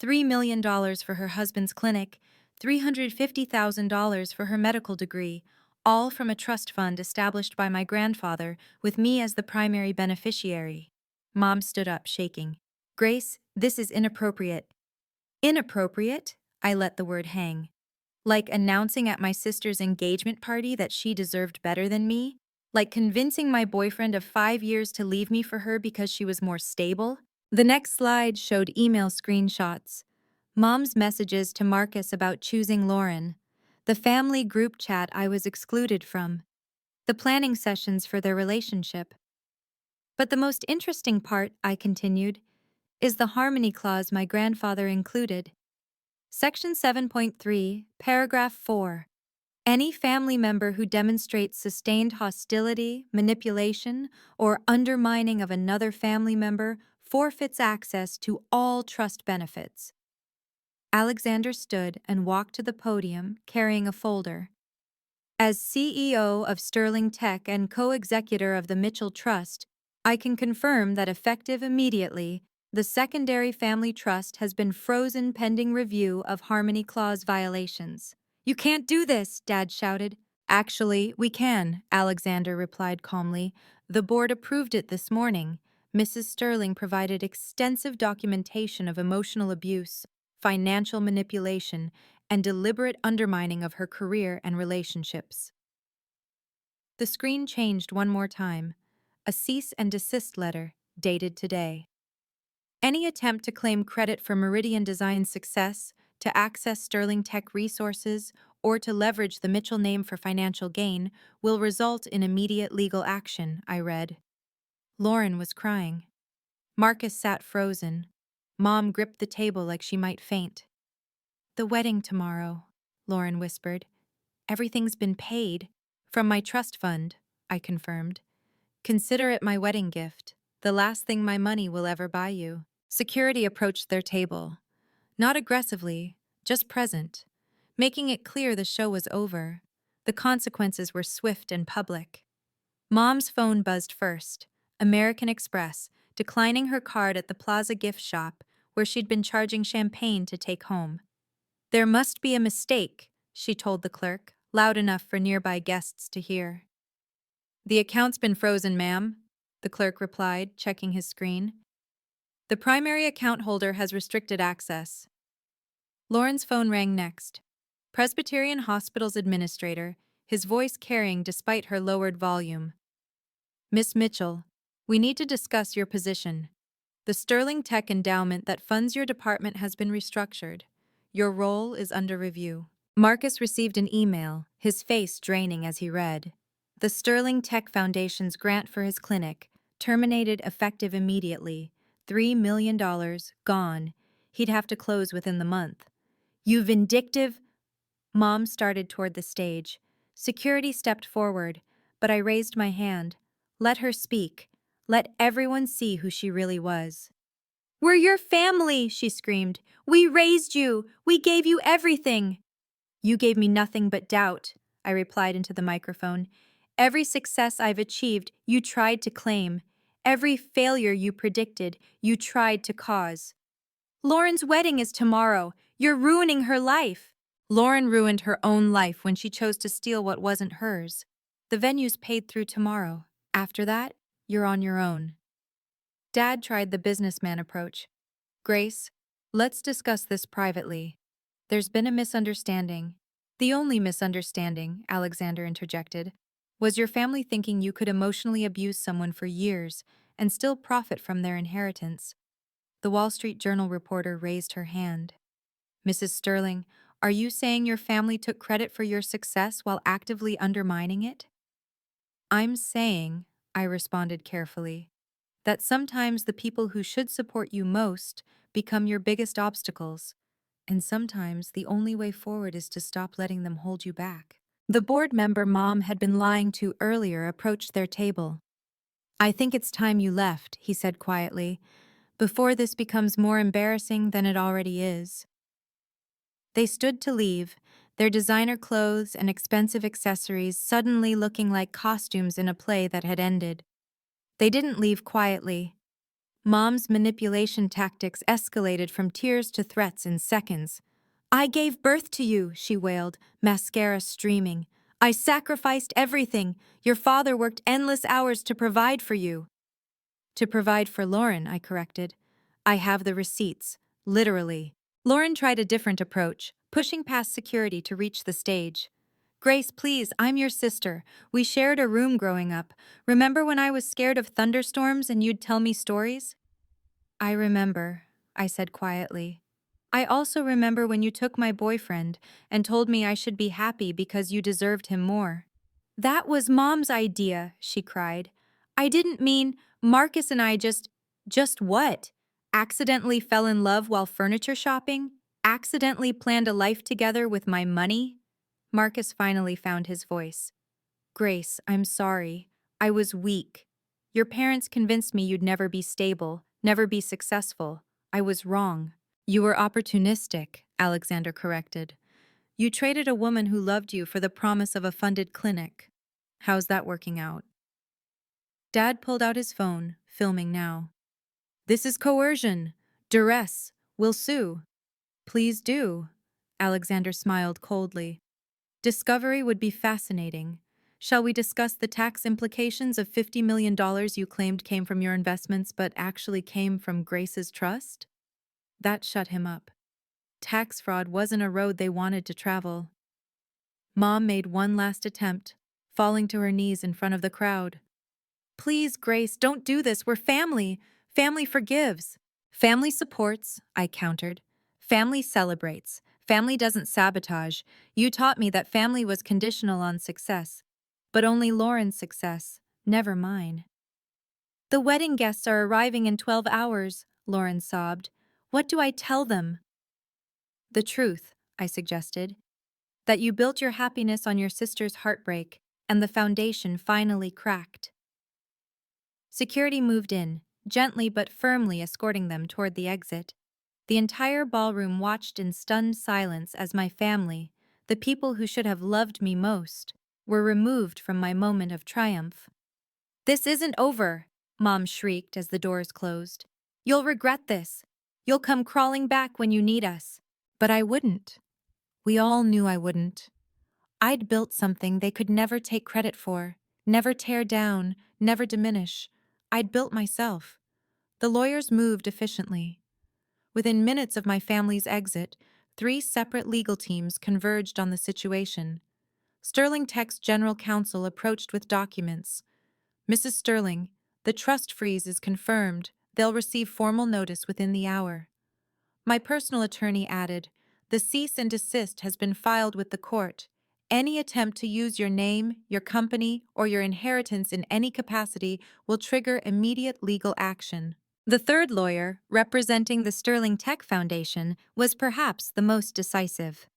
[SPEAKER 1] $3 million for her husband's clinic, $350,000 for her medical degree, all from a trust fund established by my grandfather with me as the primary beneficiary. Mom stood up, shaking. Grace, this is inappropriate. Inappropriate? I let the word hang. Like announcing at my sister's engagement party that she deserved better than me? Like convincing my boyfriend of 5 years to leave me for her because she was more stable? The next slide showed email screenshots. Mom's messages to Marcus about choosing Lauren. The family group chat I was excluded from. The planning sessions for their relationship. But the most interesting part, I continued, is the harmony clause my grandfather included. Section 7.3, paragraph 4. Any family member who demonstrates sustained hostility, manipulation, or undermining of another family member forfeits access to all trust benefits. Alexander stood and walked to the podium carrying a folder. As CEO of Sterling Tech and co-executor of the Mitchell Trust, I can confirm that effective immediately, the secondary family trust has been frozen pending review of Harmony Clause violations. You can't do this, Dad shouted. Actually, we can, Alexander replied calmly. The board approved it this morning. Mrs. Sterling provided extensive documentation of emotional abuse, financial manipulation, and deliberate undermining of her career and relationships. The screen changed one more time. A cease and desist letter, dated today. Any attempt to claim credit for Meridian Design's success, to access Sterling Tech resources, or to leverage the Mitchell name for financial gain will result in immediate legal action, I read. Lauren was crying. Marcus sat frozen. Mom gripped the table like she might faint. "The wedding tomorrow," Lauren whispered. "Everything's been paid." "From my trust fund," I confirmed. "Consider it my wedding gift, the last thing my money will ever buy you." Security approached their table. Not aggressively, just present, making it clear the show was over. The consequences were swift and public. Mom's phone buzzed first, American Express, declining her card at the Plaza gift shop where she'd been charging champagne to take home. "There must be a mistake," she told the clerk, loud enough for nearby guests to hear. "The account's been frozen, ma'am," the clerk replied, checking his screen. "The primary account holder has restricted access." Lauren's phone rang next. Presbyterian Hospital's administrator, his voice carrying despite her lowered volume. "Miss Mitchell, we need to discuss your position. The Sterling Tech endowment that funds your department has been restructured. Your role is under review." Marcus received an email, his face draining as he read. The Sterling Tech Foundation's grant for his clinic, terminated effective immediately. $3 million, gone. He'd have to close within the month. "You vindictive—" Mom started toward the stage. Security stepped forward, but I raised my hand. Let her speak. Let everyone see who she really was. "We're your family," she screamed. "We raised you. We gave you everything." "You gave me nothing but doubt," I replied into the microphone. "Every success I've achieved, you tried to claim. Every failure you predicted, you tried to cause. Lauren's wedding is tomorrow. You're ruining her life." Lauren ruined her own life when she chose to steal what wasn't hers. The venue's paid through tomorrow. After that, you're on your own. Dad tried the businessman approach. "Grace, let's discuss this privately. There's been a misunderstanding." "The only misunderstanding," Alexander interjected, "was your family thinking you could emotionally abuse someone for years and still profit from their inheritance." The Wall Street Journal reporter raised her hand. "Mrs. Sterling, are you saying your family took credit for your success while actively undermining it?" "I'm saying," I responded carefully, "that sometimes the people who should support you most become your biggest obstacles, and sometimes the only way forward is to stop letting them hold you back." The board member Mom had been lying to earlier approached their table. "I think it's time you left," he said quietly, "before this becomes more embarrassing than it already is." They stood to leave, their designer clothes and expensive accessories suddenly looking like costumes in a play that had ended. They didn't leave quietly. Mom's manipulation tactics escalated from tears to threats in seconds. "I gave birth to you," she wailed, mascara streaming. "I sacrificed everything. Your father worked endless hours to provide for you." "To provide for Lauren," I corrected. "I have the receipts, literally." Lauren tried a different approach, pushing past security to reach the stage. "Grace, please, I'm your sister. We shared a room growing up. Remember when I was scared of thunderstorms and you'd tell me stories?" "I remember," I said quietly. "I also remember when you took my boyfriend and told me I should be happy because you deserved him more." "That was Mom's idea," she cried. "I didn't mean Marcus and I just what? Accidentally fell in love while furniture shopping? Accidentally planned a life together with my money?" Marcus finally found his voice. "Grace, I'm sorry. I was weak. Your parents convinced me you'd never be stable, never be successful. I was wrong." "You were opportunistic," Alexander corrected. "You traded a woman who loved you for the promise of a funded clinic. How's that working out?" Dad pulled out his phone, filming now. "This is coercion. Duress. We'll sue." "Please do." Alexander smiled coldly. "Discovery would be fascinating. Shall we discuss the tax implications of $50 million you claimed came from your investments but actually came from Grace's trust?" That shut him up. Tax fraud wasn't a road they wanted to travel. Mom made one last attempt, falling to her knees in front of the crowd. "Please, Grace, don't do this. We're family. Family forgives." "Family supports," I countered. "Family celebrates. Family doesn't sabotage. You taught me that family was conditional on success. But only Lauren's success, never mine." "The wedding guests are arriving in 12 hours, Lauren sobbed. What do I tell them? The truth, I suggested. That you built your happiness on your sister's heartbreak, and the foundation finally cracked. Security moved in, gently but firmly escorting them toward the exit. The entire ballroom watched in stunned silence as my family, the people who should have loved me most, were removed from my moment of triumph. "This isn't over," Mom shrieked as the doors closed. "You'll regret this. You'll come crawling back when you need us." But I wouldn't. We all knew I wouldn't. I'd built something they could never take credit for, never tear down, never diminish. I'd built myself. The lawyers moved efficiently. Within minutes of my family's exit, 3 separate legal teams converged on the situation. Sterling Tech's general counsel approached with documents. "Mrs. Sterling, the trust freeze is confirmed. They'll receive formal notice within the hour." My personal attorney added, "The cease and desist has been filed with the court. Any attempt to use your name, your company, or your inheritance in any capacity will trigger immediate legal action." The third lawyer, representing the Sterling Tech Foundation, was perhaps the most decisive.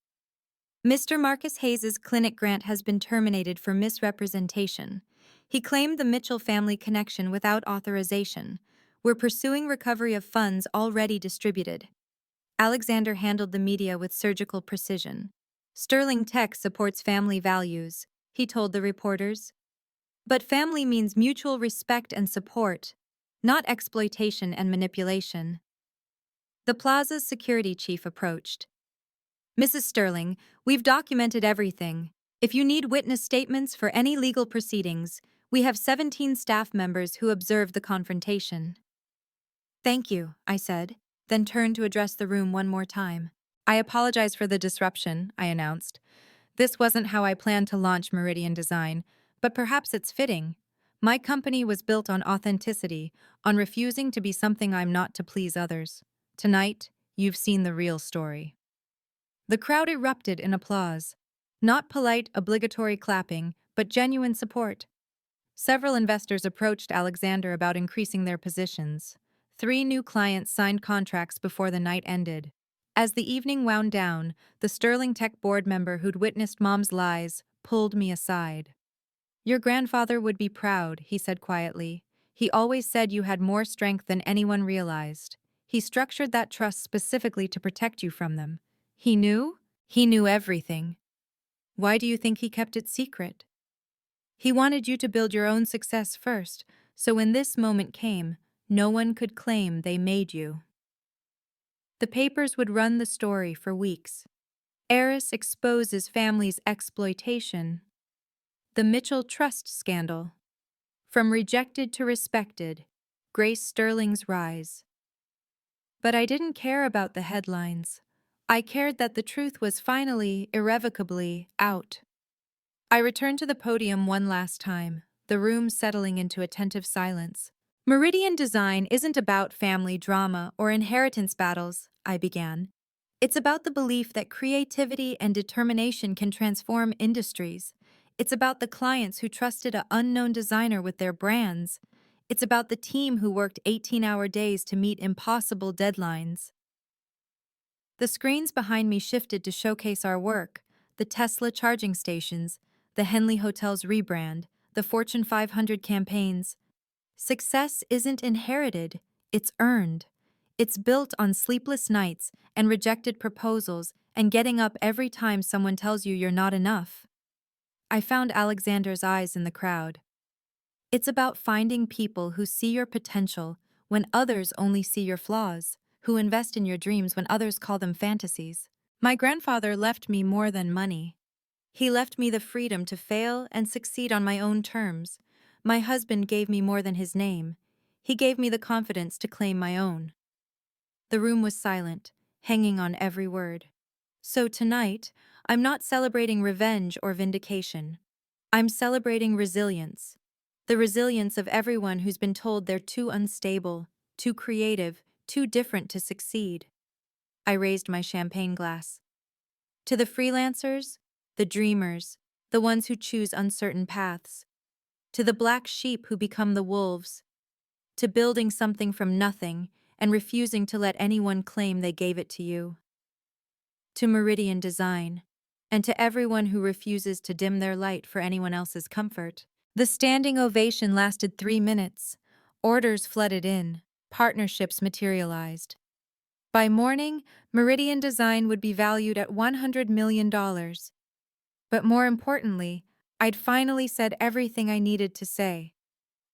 [SPEAKER 1] "Mr. Marcus Hayes's clinic grant has been terminated for misrepresentation. He claimed the Mitchell family connection without authorization. We're pursuing recovery of funds already distributed." Alexander handled the media with surgical precision. "Sterling Tech supports family values," he told the reporters. "But family means mutual respect and support, not exploitation and manipulation." The plaza's security chief approached. "Mrs. Sterling, we've documented everything. If you need witness statements for any legal proceedings, we have 17 staff members who observed the confrontation." "Thank you," I said, then turned to address the room one more time. "I apologize for the disruption," I announced. "This wasn't how I planned to launch Meridian Design, but perhaps it's fitting. My company was built on authenticity, on refusing to be something I'm not to please others. Tonight, you've seen the real story." The crowd erupted in applause. Not polite, obligatory clapping, but genuine support. Several investors approached Alexander about increasing their positions. 3 new clients signed contracts before the night ended. As the evening wound down, the Sterling Tech board member who'd witnessed Mom's lies pulled me aside. "Your grandfather would be proud," he said quietly. "He always said you had more strength than anyone realized. He structured that trust specifically to protect you from them. He knew? He knew everything. Why do you think he kept it secret? He wanted you to build your own success first, so when this moment came, no one could claim they made you." The papers would run the story for weeks. "Heiress exposes family's exploitation." "The Mitchell Trust Scandal." "From rejected to respected. Grace Sterling's rise." But I didn't care about the headlines. I cared that the truth was finally, irrevocably, out. I returned to the podium one last time, the room settling into attentive silence. "Meridian Design isn't about family drama or inheritance battles," I began. "It's about the belief that creativity and determination can transform industries. It's about the clients who trusted an unknown designer with their brands. It's about the team who worked 18-hour days to meet impossible deadlines." The screens behind me shifted to showcase our work: the Tesla charging stations, the Henley Hotel's rebrand, the Fortune 500 campaigns. Success isn't inherited, it's earned. It's built on sleepless nights and rejected proposals and getting up every time someone tells you you're not enough. I found Alexander's eyes in the crowd. "It's about finding people who see your potential when others only see your flaws, who invest in your dreams when others call them fantasies." My grandfather left me more than money. He left me the freedom to fail and succeed on my own terms. My husband gave me more than his name. He gave me the confidence to claim my own. The room was silent, hanging on every word. So tonight, I'm not celebrating revenge or vindication. I'm celebrating resilience. The resilience of everyone who's been told they're too unstable, too creative, too different to succeed. I raised my champagne glass. To the freelancers, the dreamers, the ones who choose uncertain paths. To the black sheep who become the wolves. To building something from nothing and refusing to let anyone claim they gave it to you. To Meridian Design, and to everyone who refuses to dim their light for anyone else's comfort. The standing ovation lasted 3 minutes. Orders flooded in. Partnerships materialized. By morning, Meridian Design would be valued at $100 million. But more importantly, I'd finally said everything I needed to say.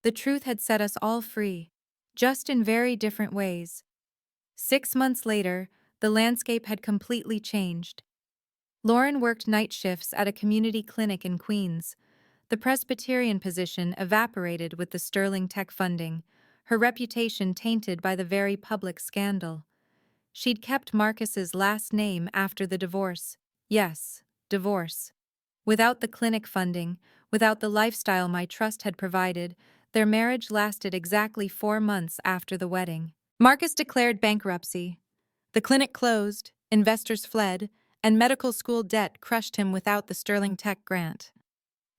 [SPEAKER 1] The truth had set us all free, just in very different ways. 6 months later, the landscape had completely changed. Lauren worked night shifts at a community clinic in Queens. The Presbyterian position evaporated with the Sterling Tech funding, her reputation tainted by the very public scandal. She'd kept Marcus's last name after the divorce. Yes, divorce. Without the clinic funding, without the lifestyle my trust had provided, their marriage lasted exactly 4 months after the wedding. Marcus declared bankruptcy. The clinic closed, investors fled, and medical school debt crushed him without the Sterling Tech grant.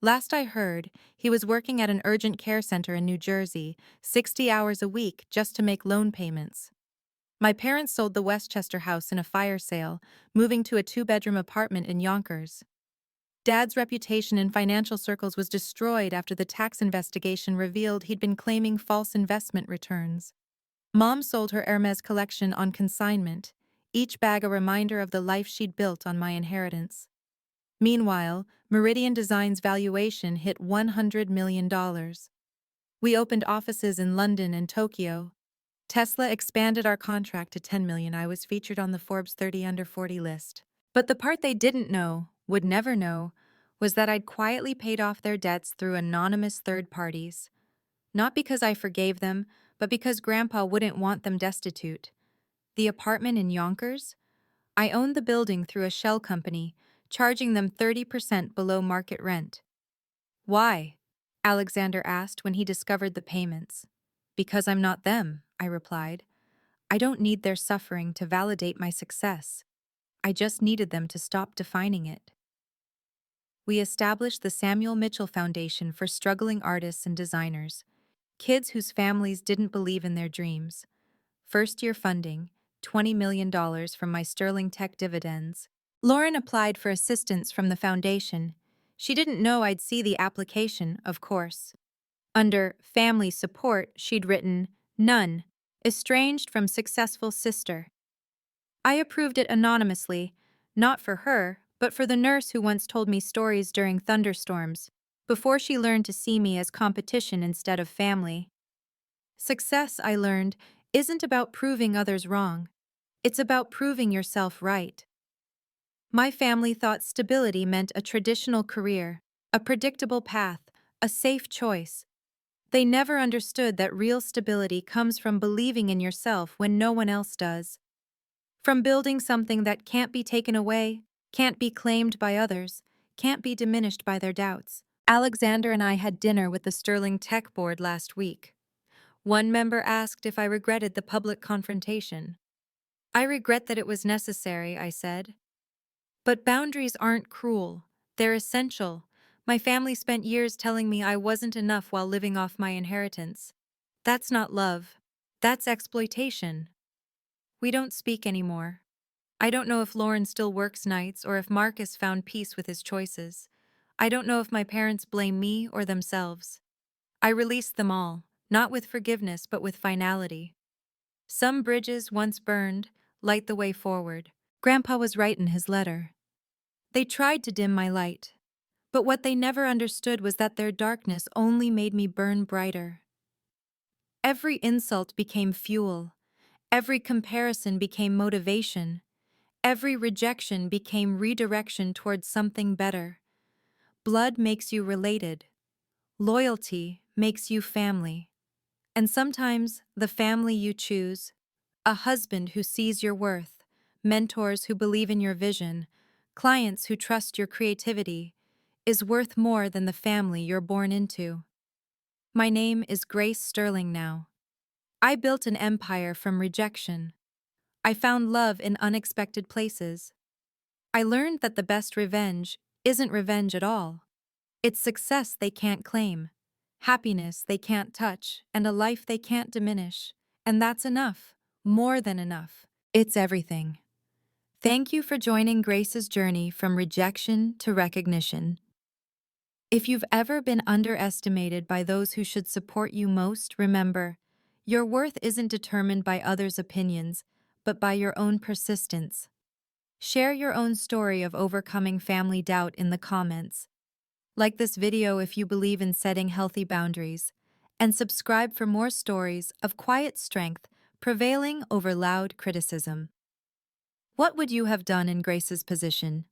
[SPEAKER 1] Last I heard, he was working at an urgent care center in New Jersey, 60 hours a week just to make loan payments. My parents sold the Westchester house in a fire sale, moving to a 2-bedroom apartment in Yonkers. Dad's reputation in financial circles was destroyed after the tax investigation revealed he'd been claiming false investment returns. Mom sold her Hermes collection on consignment, each bag a reminder of the life she'd built on my inheritance. Meanwhile, Meridian Design's valuation hit $100 million. We opened offices in London and Tokyo. Tesla expanded our contract to $10 million. I was featured on the Forbes 30 Under 40 list. But the part they didn't know, would never know, was that I'd quietly paid off their debts through anonymous third parties. Not because I forgave them, but because Grandpa wouldn't want them destitute. The apartment in Yonkers? I owned the building through a shell company, charging them 30% below market rent. Why? Alexander asked when he discovered the payments. Because I'm not them, I replied. I don't need their suffering to validate my success. I just needed them to stop defining it. We established the Samuel Mitchell Foundation for struggling artists and designers, kids whose families didn't believe in their dreams. First-year funding, $20 million from my Sterling Tech dividends. Lauren applied for assistance from the foundation. She didn't know I'd see the application, of course. Under family support, she'd written, none, estranged from successful sister. I approved it anonymously, not for her, but for the nurse who once told me stories during thunderstorms, before she learned to see me as competition instead of family. Success, I learned, isn't about proving others wrong. It's about proving yourself right. My family thought stability meant a traditional career, a predictable path, a safe choice. They never understood that real stability comes from believing in yourself when no one else does. From building something that can't be taken away, can't be claimed by others, can't be diminished by their doubts. Alexander and I had dinner with the Sterling Tech Board last week. One member asked if I regretted the public confrontation. I regret that it was necessary, I said. But boundaries aren't cruel. They're essential. My family spent years telling me I wasn't enough while living off my inheritance. That's not love. That's exploitation. We don't speak anymore. I don't know if Lauren still works nights or if Marcus found peace with his choices. I don't know if my parents blame me or themselves. I released them all, not with forgiveness but with finality. Some bridges once burned, light the way forward. Grandpa was right in his letter. They tried to dim my light, but what they never understood was that their darkness only made me burn brighter. Every insult became fuel. Every comparison became motivation. Every rejection became redirection towards something better. Blood makes you related. Loyalty makes you family. And sometimes the family you choose, a husband who sees your worth, mentors who believe in your vision, clients who trust your creativity, is worth more than the family you're born into. My name is Grace Sterling now. I built an empire from rejection. I found love in unexpected places. I learned that the best revenge isn't revenge at all. It's success they can't claim, happiness they can't touch, and a life they can't diminish. And that's enough. More than enough. It's everything. Thank you for joining Grace's journey from rejection to recognition. If you've ever been underestimated by those who should support you most, remember, your worth isn't determined by others' opinions, but by your own persistence. Share your own story of overcoming family doubt in the comments. Like this video if you believe in setting healthy boundaries, and subscribe for more stories of quiet strength prevailing over loud criticism. What would you have done in Grace's position?